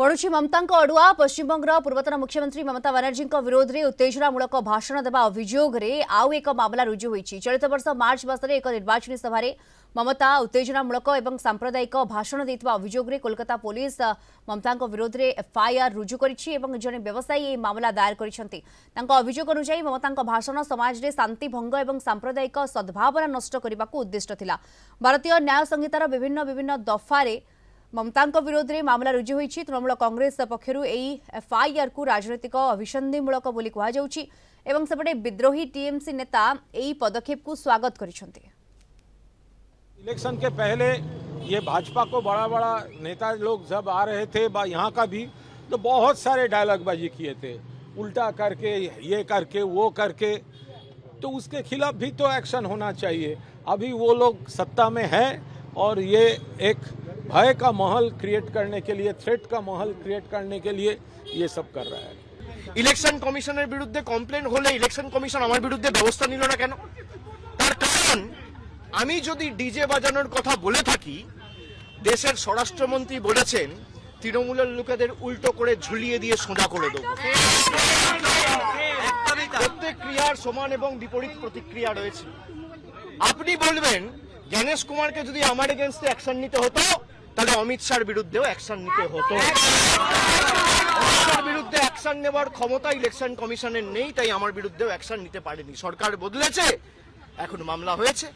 बढ़ुची ममता अड़ुआ पश्चिमबंग पूर्वतन मुख्यमंत्री ममता बनर्जी विरोध में उत्तेजनामूलक भाषण देवा अभियोग में आउ एक मामला रुजु होती। चलित वर्ष मार्च मासरे एक निर्वाचनी सभा ममता उत्तेजनामूलक और सांप्रदायिक भाषण देता अभियोग में कोलकाता पुलिस ममता विरोध में एफआईआर रुजु कर जड़े व्यवसायी मामला दायर कर अभियोग अनुसार ममता भाषण समाज में शांति भंग और सांप्रदायिक सद्भावना नष्ट करने को उद्दिष्ट थिला। भारतीय न्याय संहितार विभिन्न विभिन्न दफारे ममता विरोध में मामला रुजु होती। तृणमूल कांग्रेस पक्षर एफआईआर को राजनैतिक अभिसंधिमूलक बोली कहुच्छी। सेपटे विद्रोही टीएमसी नेता यही पदक्षेप को स्वागत करिसेंते। इलेक्शन के पहले ये भाजपा को बड़ा बड़ा नेता लोग जब आ रहे थे यहाँ का भी तो बहुत सारे डायलॉग बाजी किए थे, उल्टा करके ये करके वो करके, तो उसके खिलाफ भी तो एक्शन होना चाहिए। अभी वो लोग सत्ता में है और ये एक भय का माहौल क्रिएट करने के लिए, थ्रेट का माहौल क्रिएट करने के लिए ये सब कर रहा है। इलेक्शन कमिशনের বিরুদ্ধে কমপ্লেন হলে ইলেকশন কমিশন আমার বিরুদ্ধে ব্যবস্থা নিল না কেন? তার কারণ আমি যদি ডিজে বাজানোর কথা বলে থাকি, দেশের স্বরাষ্ট্রমন্ত্রী বলেছেন তৃণমূলের লোকেদের উল্টো করে ঝুলিয়ে দিয়ে সোজা করে দেব। প্রত্যেক ক্রিয়ার সমান এবং বিপরীত প্রতিক্রিয়া রয়েছে। আপনি বলবেন জ্ঞানেশ কুমারকে যদি আমার এগেইনস্টে অ্যাকশন নিতে হতো তাহলে অমিত শাহর বিরুদ্ধেও অ্যাকশন নিতে হতো। অমিত বিরুদ্ধে অ্যাকশন নেওয়ার ক্ষমতা ইলেকশন কমিশনের নেই, তাই আমার বিরুদ্ধেও অ্যাকশন নিতে পারেনি। সরকার বদলেছে, এখন মামলা হয়েছে।